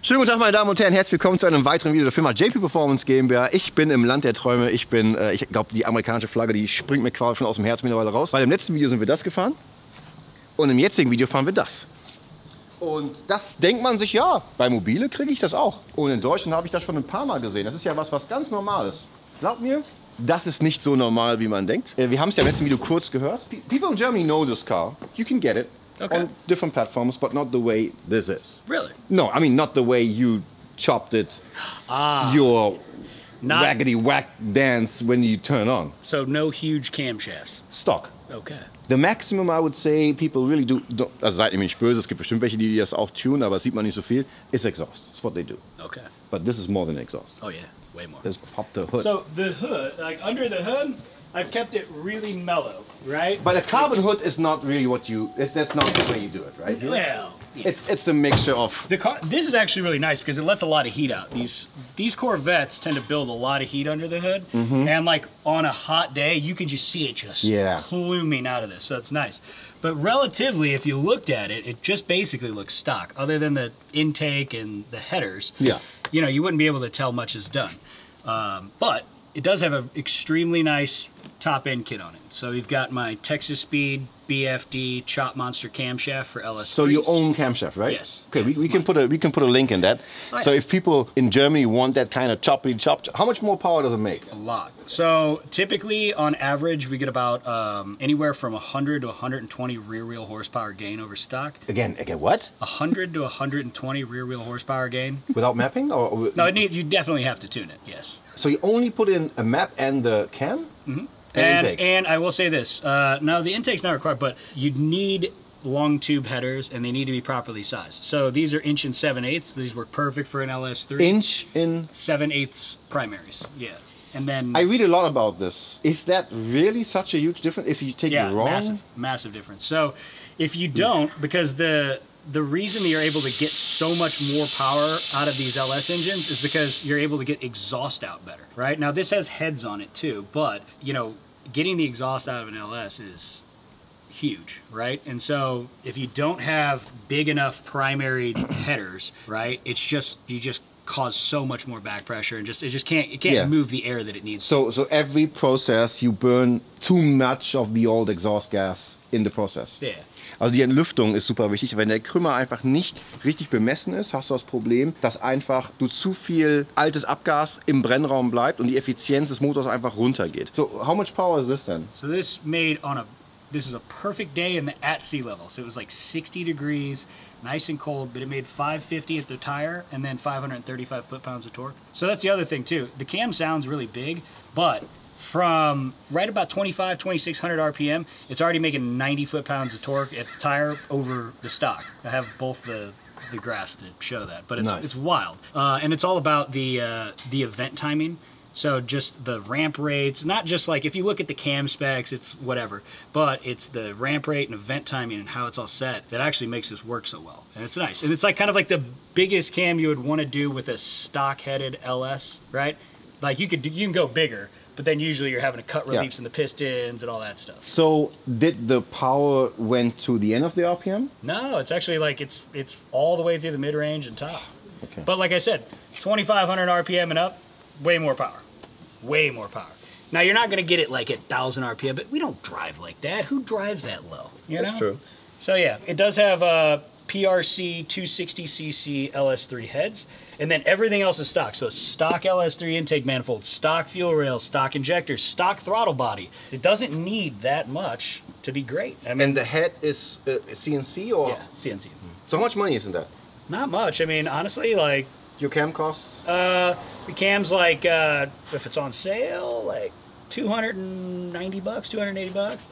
Schönen guten Tag, meine Damen und Herren. Herzlich willkommen zu einem weiteren Video der Firma Performance GmbH. Ich bin im Land der Träume. Ich glaube, die amerikanische Flagge, die springt mir quasi schon aus dem Herz mittlerweile raus. Weil im letzten Video sind wir das gefahren und im jetzigen Video fahren wir das. Und das denkt man sich, ja, bei Mobile kriege ich das auch. Und in Deutschland habe ich das schon ein paar Mal gesehen. Das ist ja was ganz Normales. Glaubt mir, das ist nicht so normal, wie man denkt. Wir haben es ja im letzten Video kurz gehört. People in Germany know this car. You can get it. Okay. On different platforms, but not the way this is. Really? No, I mean not the way you chopped it. Your raggedy whack dance when you turn on. So no huge camshafts. Stock. Okay. The maximum I would say people really do, also seid ihr mir nicht böse, es gibt bestimmt welche, die das auch tunen, aber das sieht man nicht so viel, is exhaust. That's what they do. Okay. But this is more than exhaust. Oh yeah, it's way more. Just pop the hood. So the hood, like under the hood, I've kept it really mellow, right? But a carbon hood is not really what you, that's not the way you do it, right? Well, yeah. It's a mixture of... This is actually really nice because it lets a lot of heat out. These Corvettes tend to build a lot of heat under the hood. And like on a hot day, you can just see it just pluming out of this, so it's nice. But relatively, if you looked at it, it just basically looks stock. Other than the intake and the headers, you know, you wouldn't be able to tell much is done. But it does have an extremely nice top-end kit on it. So you've got my Texas Speed BFD Chop Monster camshaft for LS3s. So you own camshaft, right? Yes. Okay, we can put a link in that. Oh, so if people in Germany want that kind of choppity chop, how much more power does it make? A lot. So typically, on average, we get about anywhere from 100 to 120 rear wheel horsepower gain over stock. Again, what? 100 to 120 rear wheel horsepower gain. Without mapping, or no? You definitely have to tune it. Yes. So you only put in a map and the cam? And I will say this, now the intake's not required, but you need long tube headers and they need to be properly sized. So these are 1 7/8. These work perfect for an LS3. 1 7/8 primaries, yeah. And then I read a lot about this. Is that really such a huge difference if you take it wrong? Massive difference. So if you don't, because the reason that you're able to get so much more power out of these LS engines is because you're able to get exhaust out better, right? Now this has heads on it too, but you know, getting the exhaust out of an LS is huge, right? And so if you don't have big enough primary headers, right, you just cause so much more back pressure and it can't move the air that it needs. So every process you burn too much of the old exhaust gas in the process. Yeah. Also die Entlüftung ist super wichtig. Wenn der Krümmer einfach nicht richtig bemessen ist, hast du das Problem, dass einfach du zu viel altes Abgas im Brennraum bleibt und die Effizienz des Motors einfach runtergeht. So how much power is this then? So this is a perfect day at sea level. So it was like 60 degrees, nice and cold, but it made 550 at the tire and then 535 foot-pounds of torque. So that's the other thing too. The cam sounds really big, but from right about 2600 RPM, it's already making 90 foot-pounds of torque at the tire over the stock. I have both the graphs to show that, but it's wild. And it's all about the event timing. So just the ramp rates, not just like if you look at the cam specs, it's whatever, but it's the ramp rate and event timing and how it's all set that actually makes this work so well. And it's nice. And it's like kind of like the biggest cam you would want to do with a stock-headed LS, right? Like you can go bigger, but then usually you're having to cut reliefs in the pistons and all that stuff. So did the power went to the end of the RPM? No, it's actually like it's all the way through the mid-range and top. Okay. But like I said, 2500 RPM and up, way more power. Way more power. Now you're not gonna get it like at 1000 RPM, but we don't drive like that. Who drives that low? You know? That's true. So yeah, it does have PRC 260cc LS3 heads, and then everything else is stock. So stock LS3 intake manifold, stock fuel rails, stock injectors, stock throttle body. It doesn't need that much to be great. I mean, and the head is CNC or? Yeah, CNC. So how much money is in that? Not much. I mean, honestly, like... Your cam costs? The cam's like, if it's on sale, like 290 bucks, 280 bucks.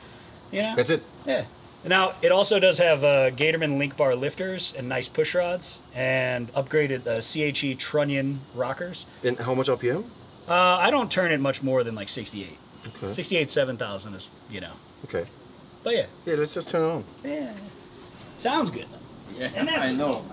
You know? That's it? Yeah. Now, it also does have Gatorman link bar lifters and nice push rods and upgraded CHE trunnion rockers. And how much RPM? I don't turn it much more than like 68. Okay. 68, 7,000 is, you know. Okay. But yeah. Yeah, let's just turn it on. Yeah. Sounds good though. Yeah, and I know.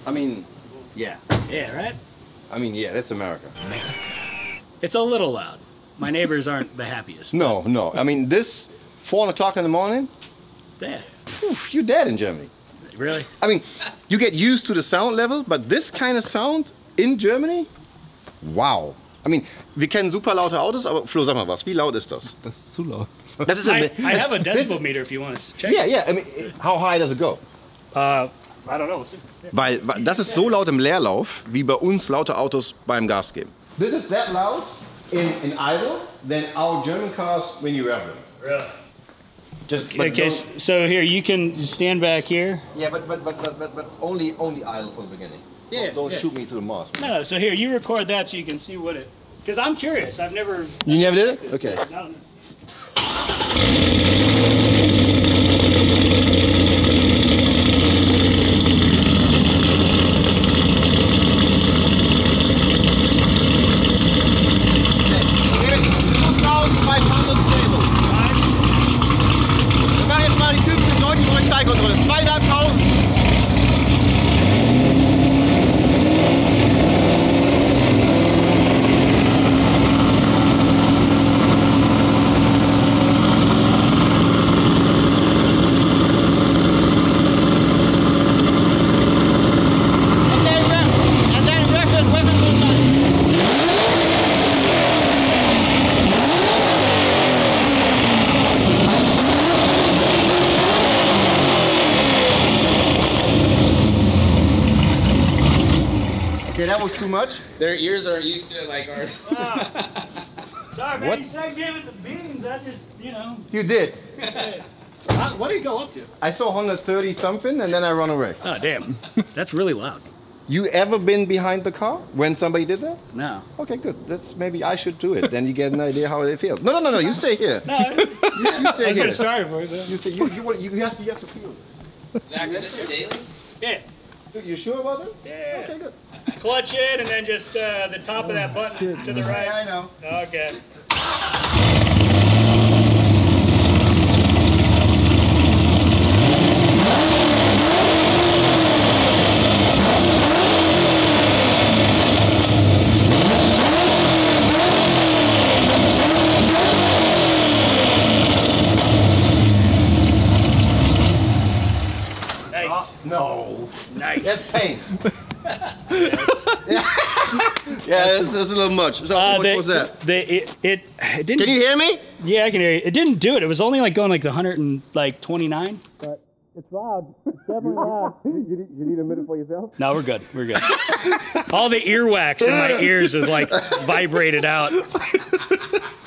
I mean, yeah. Yeah, right? I mean, yeah, that's America. It's a little loud. My neighbors aren't the happiest. No, no. I mean, this 4 o'clock in the morning, Dad. poof, you're dead in Germany. Really? I mean, you get used to the sound level, but this kind of sound in Germany, wow. I mean, wir kennen super laute Autos, aber Flo, sag mal was, wie laut ist das? Das ist zu laut. Das ist I have a decibel meter if you want to check. Yeah, yeah. I mean, how high does it go? I don't know. We'll see. Yeah. Weil das ist so laut im Leerlauf, wie bei uns laute Autos beim Gas geben. This is that loud in idle than our German cars when you rev them. Really? Just, Okay, so here you can stand back here. yeah, but only idle for the beginning. Yeah, Don't yeah. shoot me through the mask. No, so here you record that so you can see what it. Because I'm curious. I've never. You never did it? Okay. No. Okay, that was too much. Their ears aren't used to it like ours. Sorry, man. What? You said give it the beans. I just, You did. What did it go up to? I saw 130 something and then I run away. Oh, damn. That's really loud. You ever been behind the car when somebody did that? No. Okay, good. That's maybe I should do it. Then you get an idea how it feels. No. You stay here. No. You stay That's here. what it started for. You stay. You have to feel it. Zach, is this your daily? Yeah. You sure about it? Yeah. Okay, good. Clutch in and then just the top of that button to the right. Yeah, I know. Okay. Nice. No. Nice. That's pain. Yeah, that's a little much. So how much was that? It didn't. Can you hear me? Yeah, I can hear you. It didn't do it. It was only like going like 129. But it's loud. It's definitely loud. You need a minute for yourself? No, we're good. We're good. All the earwax in my ears is like vibrated out.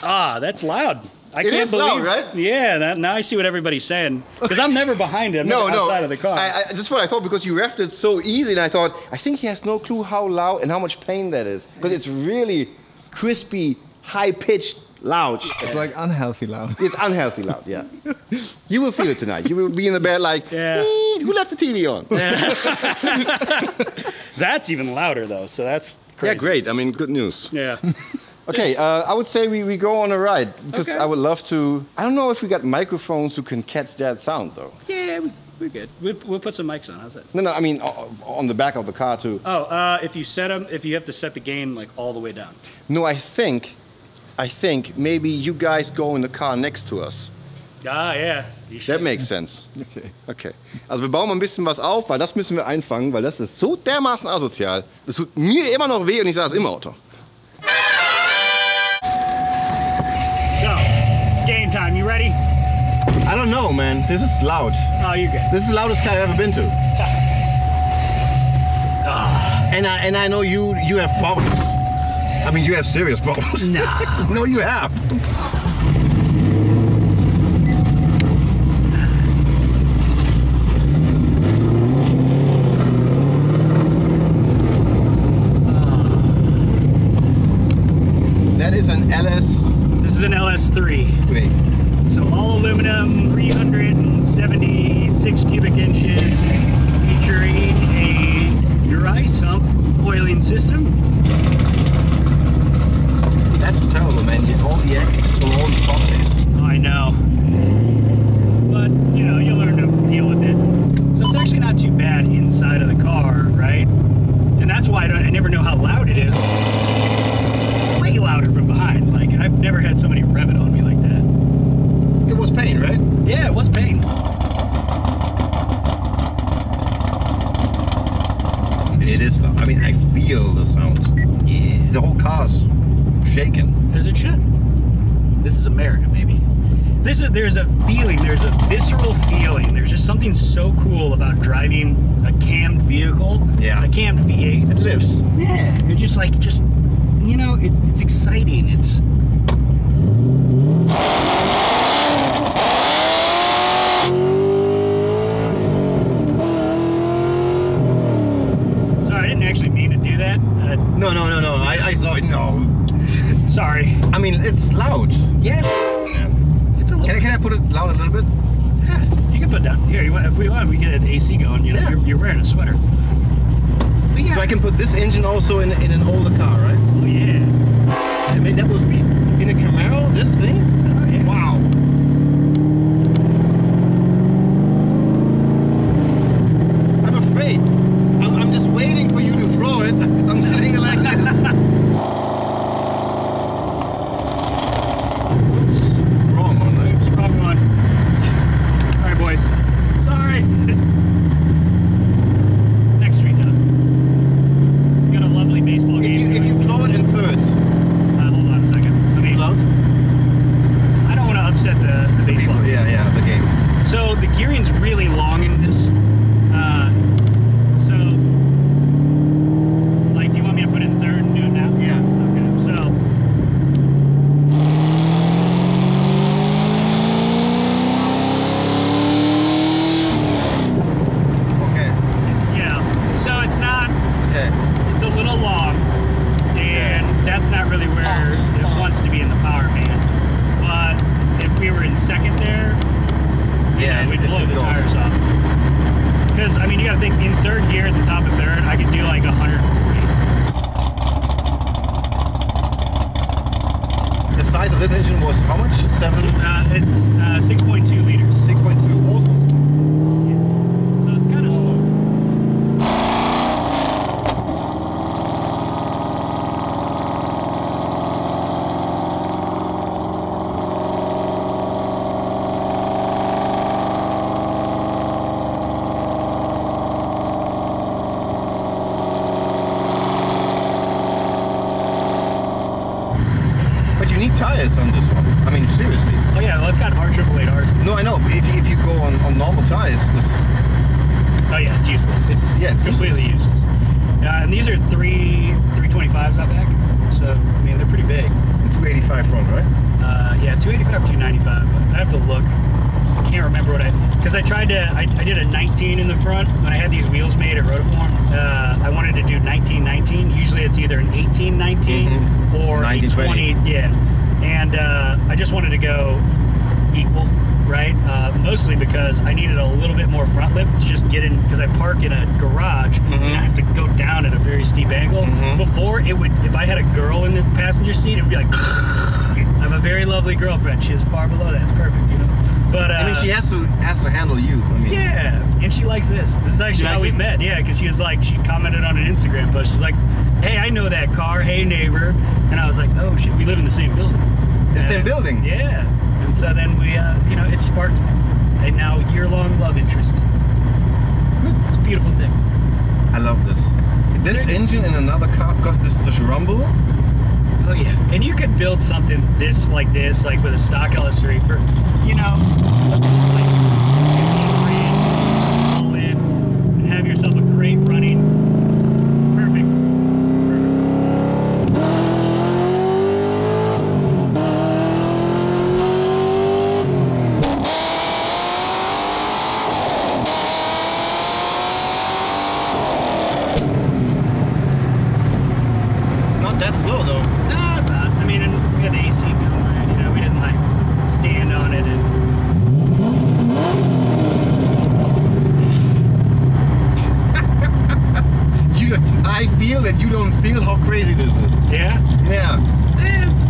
Ah, that's loud. I It can't is believe. loud, right? Yeah. Now I see what everybody's saying because I'm never behind it. I'm No, never no. outside of the car. That's what I thought because you reffed it so easy, and I thought I think he has no clue how loud and how much pain that is because it's really crispy, high-pitched loud. It's like unhealthy loud. It's unhealthy loud. Yeah. You will feel it tonight. You will be in the bed like, Yeah. who left the TV on? That's even louder though. So that's crazy. Yeah, great. I mean, good news. Yeah. Okay, I would say we go on a ride because Okay. I would love to. I don't know if we got microphones who can catch that sound though. Yeah, we're good. We'll put some mics on. How's that? No, I mean on the back of the car too. Oh, if you have to set the gain like all the way down. No, I think maybe you guys go in the car next to us. Ah, yeah. That makes sense. Okay. Okay. Also wir bauen mal ein bisschen was auf, weil das müssen wir einfangen, weil das ist so dermaßen asozial. Das tut mir immer noch weh und ich saß im Auto. So, it's game time. You ready? I don't know, man. This is loud. Oh, you're good. This is the loudest car I've ever been to. And I know you have problems. I mean, you have serious problems. Nah. No, you have. That is an LS. This is an LS3. Wait. So all aluminum, 376 cubic inches, featuring a dry sump oiling system. That's terrible, man. You get all the extras from all these properties. I know. But, you learn to deal with it. So it's actually not too bad inside of the car, right? had somebody rev it on me like that. It was pain, right? Yeah, it was pain. It is loud. I mean, I feel the sound. Yeah. The whole car's shaking. As it should. This is America, baby. There's a feeling, there's a visceral feeling. There's just something so cool about driving a cammed vehicle. Yeah. A cammed V8. It lifts. Yeah. You're just like, you know, it's exciting. It's. Sorry, I didn't actually mean to do that. No. I saw it. No. Sorry. I mean, it's loud. Yes. Yeah. It's a little. Can I put it loud a little bit? Yeah, you can put it down. Here, if we want, we get the AC going. You know, Yeah. you're wearing a sweater. But yeah. So I can put this engine also in an older car, right? Oh yeah. I mean, that would be in a Camaro. This thing. Oh yeah. Wow. I'm afraid. I'm just waiting for you to throw it. I'm sitting like this. Wrong one, right? It's the wrong one. Sorry, boys. Sorry. Next street down. We got a lovely baseball game. If you throw it in thirds, Hold on a second. I mean, loud. I don't want to upset the baseball game. Yeah, the game. So the gearing's really long in this. So, like, do you want me to put it in third and do it now? Yeah. Okay, so. Okay. Yeah. So it's not. Okay. It's a little long, and that's not really where it wants to be in the power band. But if we were in second there, Yeah, we'd it blow the goes. tires off. Because, I mean, you gotta think, in third gear at the top of third, I could do like 140. The size of this engine was how much? 7? It's 6.2 liters. 6.2 also. So it's kind of slow. But you need tires on this one. I mean, seriously. Oh yeah, well it's got R888Rs. No, I know. But if you go on normal tires, it's Oh yeah, it's useless. it's completely useless. And these are 325s out back. So, I mean, they're pretty big. 285 front, right? Yeah, 285, 295. I have to look. I can't remember what because I tried to, I did a 19 in the front when I had these wheels made at Rotiform. I wanted to do 1919. Usually it's either an 1819 or a 1920. 20. Yeah. And I just wanted to go equal, right? Mostly because I needed a little bit more front lip to just get in, because I park in a garage and I have to go down at a very steep angle. Before, it would, if I had a girl in the passenger seat, it would be like, I have a very lovely girlfriend. She is far below that. It's perfect, you know? But I mean, she has to handle you. I mean, yeah, and she likes this. This is actually how we met. Yeah, because she was like, she commented on an Instagram post. She's like, hey, I know that car. Hey, neighbor. And I was like, oh shit, we live in the same building. the same building. Yeah. And so then we, you know, it sparked a now year-long love interest. Good. It's a beautiful thing. I love this. This engine in another car, because this rumble. Oh yeah, and you could build something like this, like with a stock LS3 for, you know, like 15 grand, all in, and have yourself a great running, perfect. It's not that slow though. No, it's not. I mean, and we had the AC going, you know, we didn't like stand on it and. I feel that you don't feel how crazy this is. Yeah? Yeah. It's,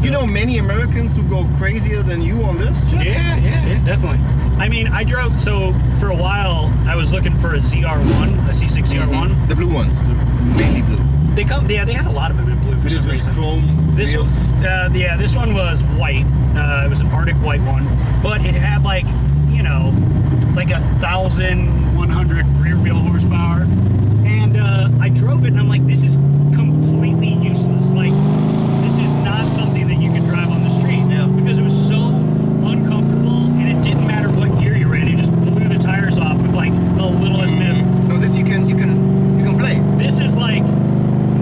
You know many Americans who go crazier than you on this shit? yeah, definitely. I mean, I drove, so for a while, I was looking for a ZR1, a C6 ZR1. The blue ones, the mainly blue. They come. Yeah, they had a lot of them in blue for This some was reason. chrome This wheels. yeah, this one was white. It was an Arctic white one, but it had like, you know, like 1,100 rear wheel horsepower. And I drove it, and I'm like, this is completely useless. Like, this is not something that you can drive on the street. Yeah. Because it was so uncomfortable, and it didn't matter what gear you were in. It just blew the tires off with like the littlest bit. No, this you can play. This is like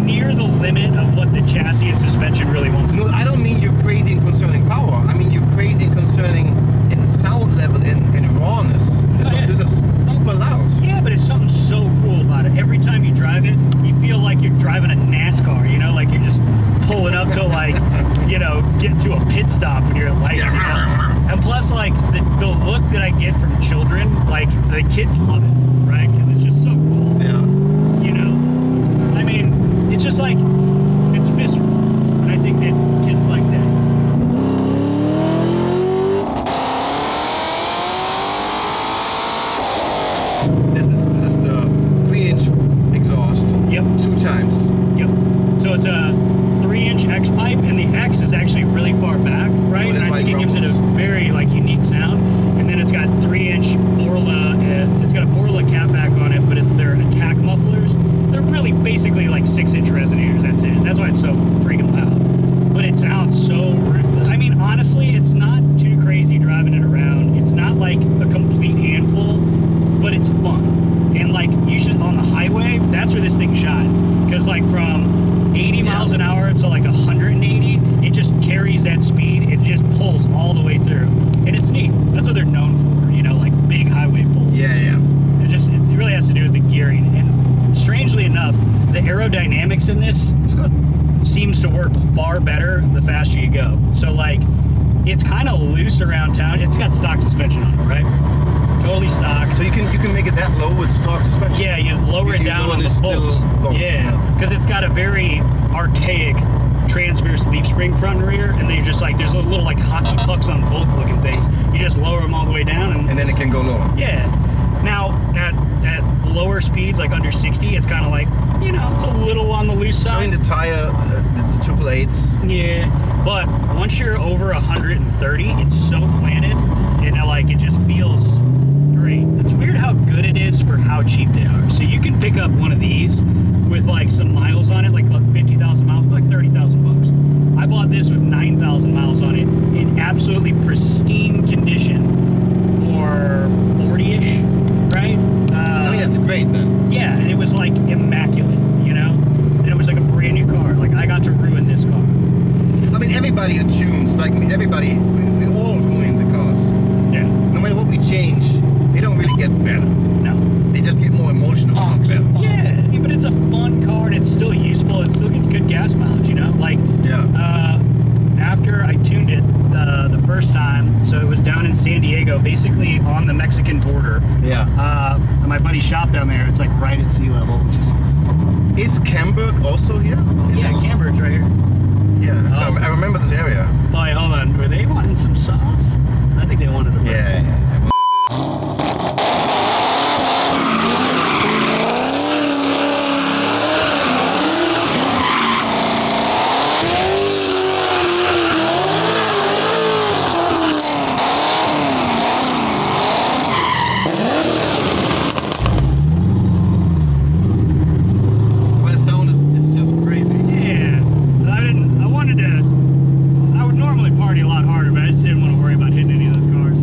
near the limit of what the chassis and suspension really wants to do. No, I don't mean you're crazy in concerning power. I mean you're crazy in concerning in sound level, in rawness. yeah. This is super loud. Yeah, but it's something so cool about it. Every time you drive it, you feel like you're driving a NASCAR, you know, like you're just pulling up to like, you know, get to a pit stop when you're at lights. You know? And plus, like, the look that I get from children, like, the kids love it, right? Because it's just so cool. Yeah. You know? I mean, it's just like, it's visceral. And I think that kids like that. This is the 3-inch exhaust. Yep. 2 times. Yep. So it's a 3-inch X pipe, and the X is actually really far back, right? So and I think it gives it a very like unique sound. And then it's got 3-inch Borla. It's got a Borla catback on it, but it's their attack mufflers. They're really basically like 6-inch resonators. That's it. That's why it's so freaking loud. But it sounds so ruthless. I mean, honestly, it's not too crazy driving it around. It's not like a complete handful, but it's fun. And like you should on the highway, that's where this thing shines. Because like from 80 miles an hour to like 180, it just carries that speed. It just pulls all the way through, and it's neat. That's what they're known for, you know, like big highway pulls. Yeah, yeah. It really has to do with the gearing. And strangely enough, the aerodynamics in this It's good. seems to work far better the faster you go. So like, it's kind of loose around town. It's got stock suspension on it, right? Totally stock. So you can make it that low with stock suspension. Yeah, you lower it down lower on the this bolts. little bolts, Yeah, because it's got a very archaic transverse leaf spring front and rear, and they just like, there's a little like hockey pucks on bolt looking things. You just lower them all the way down, and And then it can go lower. yeah. Now at lower speeds, like under 60, it's kind of like, you know, it's a little on the loose side. I mean the tire, the 888s. Yeah, but once you're over 130, it's so planted, and like it just feels great. It's weird how good it is for how cheap they are. So you can pick up one of these with like some miles on it, like 50,000 miles, for like 30,000 bucks. I bought this with 9,000 miles on it in absolutely pristine condition for 40-ish, right? I mean that's great then. Yeah, and it was like immaculate, you know? And it was like a brand new car. Like I got to ruin this car. I mean everybody who tunes, like everybody, we all ruin the cars. Yeah. No matter what we change, they don't really get better. No. They just get more emotional, not better. Yeah, but it's a fun car and it's still useful. It still gets good gas mileage, you know? Like, after I tuned it the first time, so it was down in San Diego, basically on the Mexican border. Yeah. My buddy's shop down there, it's like right at sea level, which is... Is Camberg also here? Yeah, Cambridge right here. Yeah. So Oh. I remember this area. Oh, wait, hold on. Were they wanting some sauce? I think they wanted a burger. Yeah. Well, the sound is just crazy. Yeah. I would normally party a lot harder, but I just didn't want to worry about hitting any of those cars.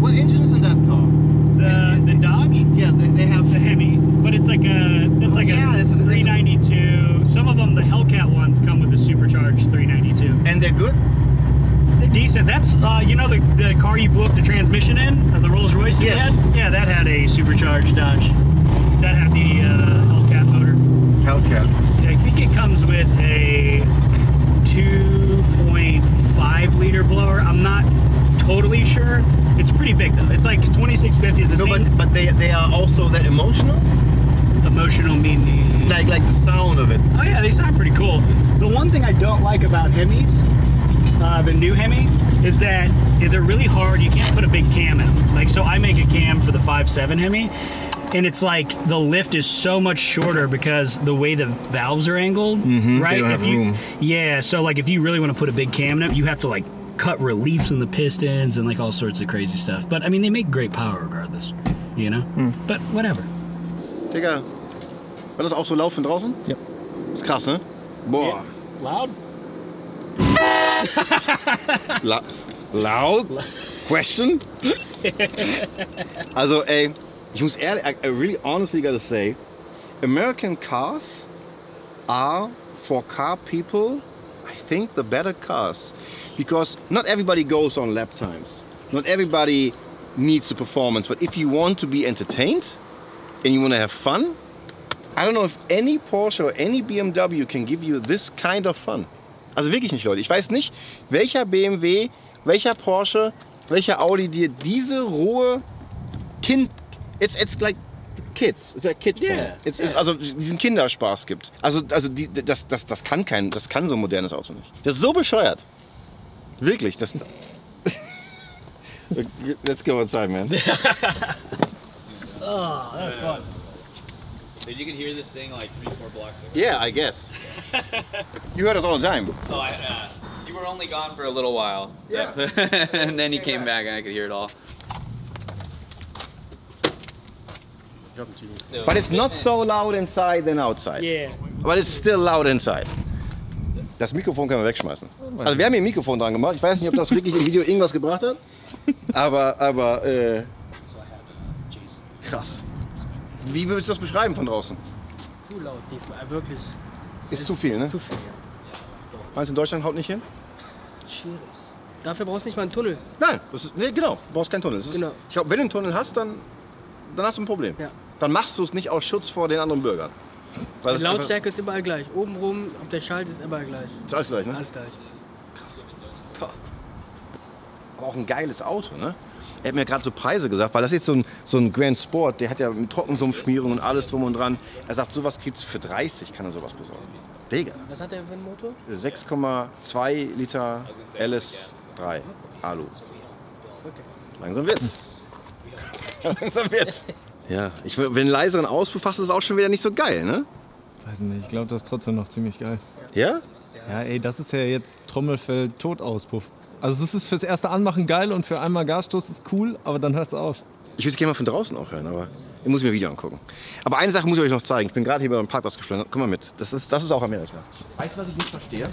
What engine is in that car? The Dodge? Yeah, they have. The Hemi, but it's like a yeah, it's a- 392. Some of them, the Hellcat ones, come with a supercharged 392. And they're good? They're decent. That's you know the car you blew up the transmission in, the Rolls Royce you Yes. had? Yeah, that had a supercharged Dodge. That had the Hellcat motor. Hellcat. I think it comes with a 2.5 liter blower. I'm not totally sure. It's pretty big though. It's like 2650. It's the No, same. but they are also that emotional? Emotional meaning. Like the sound of it. Oh yeah, they sound pretty cool. The one thing I don't like about Hemis, the new Hemi, is that they're really hard. You can't put a big cam in them. Like, so I make a cam for the 5.7 Hemi, And it's like the lift is so much shorter because the way the valves are angled, right? They don't have room. Yeah, so like if you really want to put a big cam in it, you have to like cut reliefs in the pistons and like all sorts of crazy stuff. But I mean, they make great power regardless, you know? But whatever. Digga, war das auch so laut von draußen? Ja. Ist krass, ne? Boah. Loud? Loud? Question? Also, ey, ich muss ehrlich, I really honestly gotta say, American cars are, for car people, I think the better cars. Because not everybody goes on lap times. Not everybody needs the performance. But if you want to be entertained and you want to have fun, I don't know if any Porsche or any BMW can give you this kind of fun. Also wirklich nicht, Leute. Ich weiß nicht, welcher BMW, welcher Porsche, welcher Audi dir diese rohe it's like kids. It's like kid fun. It's also diesen Kinderspaß gibt. Also das kann so ein modernes Auto nicht. Das ist so bescheuert. Wirklich, das. Let's go outside, man. Oh, that was fun. So you could hear this thing like 3-4 blocks away. Yeah, I guess. You heard us all the time. Oh, you were only gone for a little while. Yeah. And then you came back and I could hear it all. But it's not so loud inside than outside. Yeah. But it's still loud inside. Das Mikrofon können wir wegschmeißen. Also wir haben hier ein Mikrofon dran gemacht. Ich weiß nicht, ob das wirklich im Video irgendwas gebracht hat. Aber krass. Wie würdest du das beschreiben von draußen? Zu laut diesmal, wirklich. Ist zu viel, ne? Zu viel. Meinst du, in Deutschland haut nicht hin? Schwierig. Dafür brauchst du nicht mal einen Tunnel. Nein, nee, genau. Du brauchst keinen Tunnel. Genau. Ich glaube, wenn du einen Tunnel hast, dann hast du ein Problem. Ja. Dann machst du es nicht aus Schutz vor den anderen Bürgern. Weil Die Lautstärke ist überall gleich. Obenrum, auf der Schalt ist überall gleich. Ist alles gleich, ne? Alles gleich. Krass. Aber auch ein geiles Auto, ne? Er hat mir gerade so Preise gesagt, weil das ist jetzt so ein Grand Sport, der hat ja mit Trockensumpfschmierung und alles drum und dran. Er sagt, sowas gibt's für 30, kann er sowas besorgen. Digga. Was hat der für einen Motor? 6,2 Liter LS3 Alu. Okay. Langsam wird's. Langsam wird's. Ja, wenn einen leiseren Auspuff hast, ist es auch schon wieder nicht so geil, ne? Weiß nicht, ich glaube, das ist trotzdem noch ziemlich geil. Ja? Ja, ey, das ist ja jetzt Trommelfell Totauspuff. Also es ist fürs erste Anmachen geil und für einmal Gasstoß ist cool, aber dann hört's auf. Ich würde es gerne mal von draußen auch hören, aber ich muss mir Video angucken. Aber eine Sache muss ich euch noch zeigen. Ich bin gerade hier beim Parkplatz geschlendert. Komm mal mit. Das ist auch Amerika. Weißt du, was ich nicht verstehe?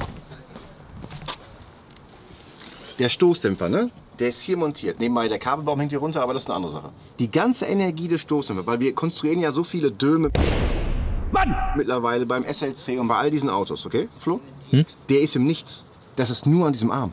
Der Stoßdämpfer, ne? Der ist hier montiert. Nebenbei der Kabelbaum hängt hier runter, aber das ist eine andere Sache. Die ganze Energie des Stoßdämpfers, weil wir konstruieren ja so viele Döme mittlerweile beim SLC und bei all diesen Autos, okay, Flo? Der ist im Nichts. Das ist nur an diesem Arm.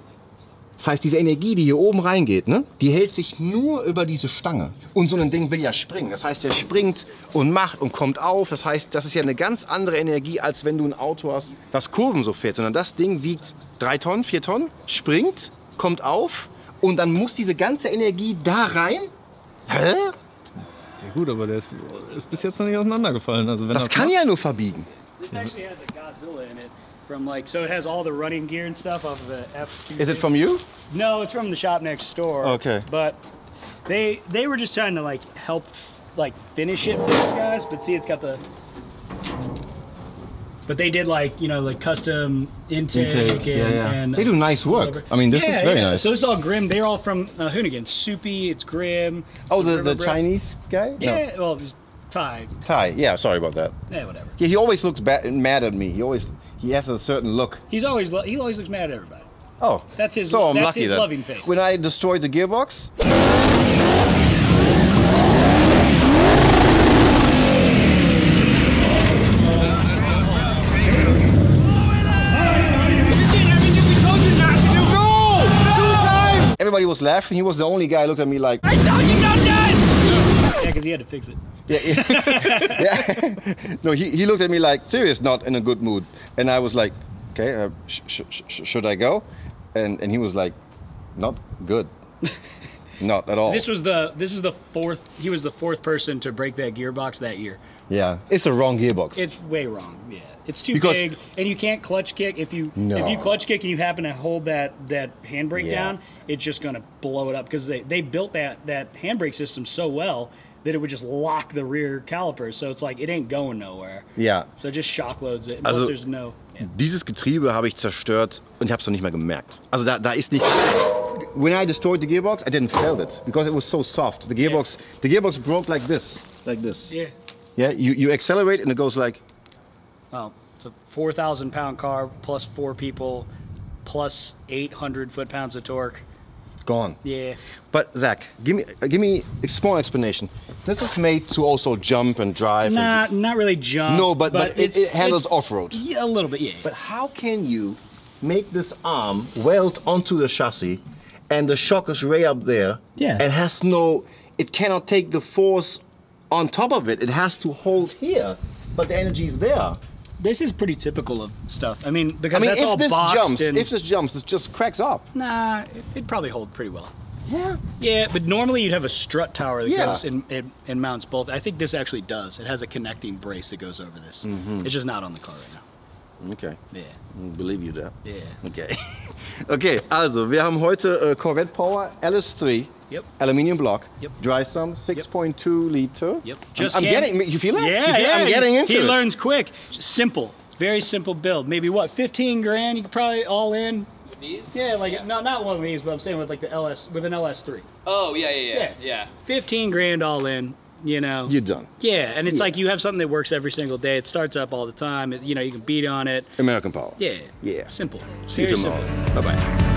Das heißt, diese Energie, die hier oben reingeht, ne, die hält sich nur über diese Stange. Und so ein Ding will ja springen. Das heißt, der springt und macht und kommt auf. Das heißt, das ist ja eine ganz andere Energie, als wenn du ein Auto hast, das Kurven so fährt. Sondern das Ding wiegt 3 Tonnen, 4 Tonnen, springt, kommt auf und dann muss diese ganze Energie da rein. Hä? Ja gut, aber der ist bis jetzt noch nicht auseinandergefallen. Also wenn Das kann ja nur verbiegen. This actually has a Godzilla in it. From so it has all the running gear and stuff off of the F2. Is it from you? No, it's from the shop next door. Okay. But they were just trying to help finish it for these guys. But see, it's got the. But they did custom intake and they do nice work. I mean, this is very nice. So it's all Grimm. They're all from Hoonigan. Soupy, it's Grimm. Oh, the Chinese guy? Yeah, well, it's Thai. Thai. Yeah, sorry about that. Yeah, whatever. Yeah, he always looks mad at me. He has a certain look. He always looks mad at everybody. Oh, that's his. So I'm that's lucky his then. loving face. When I destroyed the gearbox. Everybody was laughing. He was the only guy who looked at me like, I told you don't do it! Yeah, because he had to fix it. Yeah. No, he looked at me like, serious, not in a good mood. And I was like, okay, should I go? And he was like, not good. Not at all. This is the fourth. He was the fourth person to break that gearbox that year. Yeah, it's the wrong gearbox. It's way wrong. Yeah, it's too big, and you can't clutch kick. If you clutch kick and you happen to hold that handbrake down, it's just gonna blow it up because they built that handbrake system so well that it would just lock the rear calipers. So it's like, it ain't going nowhere. Ja. So it just shock loads it. Also, There's no, dieses Getriebe habe ich zerstört und ich habe es noch nicht mal gemerkt. Also da ist nichts. When I destroyed the gearbox, I didn't feel it because it was so soft. The gearbox broke like this. Yeah. Yeah, you accelerate and it goes like. Well, it's a 4,000 pound car plus 4 people plus 800 foot-pounds of torque. Gone. Yeah. But Zach, give me a small explanation. This is made to also jump and drive. Not really jump. No, but it handles it's, off-road. Yeah, a little bit, yeah. But how can you make this arm weld onto the chassis and the shock is way up there? Yeah. And it cannot take the force on top of it. It has to hold here, but the energy is there. This is pretty typical of stuff. I mean, because that's all boxed in. If this jumps, this just cracks up. Nah, it'd probably hold pretty well. Yeah. Yeah, but normally you'd have a strut tower that goes and mounts both. I think this actually does. It has a connecting brace that goes over this. It's just not on the car right now. Okay. Yeah. Believe you there. Yeah. Okay. Okay, also, wir haben heute Corvette Power LS3. Yep. Aluminium block. Yep. Dry sum, 6.2 liter. Yep. I'm getting. You feel it? Yeah, I'm getting into it. He learns quick. Just simple. Very simple build. Maybe what, 15 grand? You could probably all in. With these? Yeah, like no, not one of these, but I'm saying with like the LS, with an LS3. Oh yeah. 15 grand all in. You know. You're done. Yeah, and it's like you have something that works every single day. It starts up all the time. You know, you can beat on it. American Power. Yeah. Yeah. Simple. See you Very tomorrow. simple. Bye bye.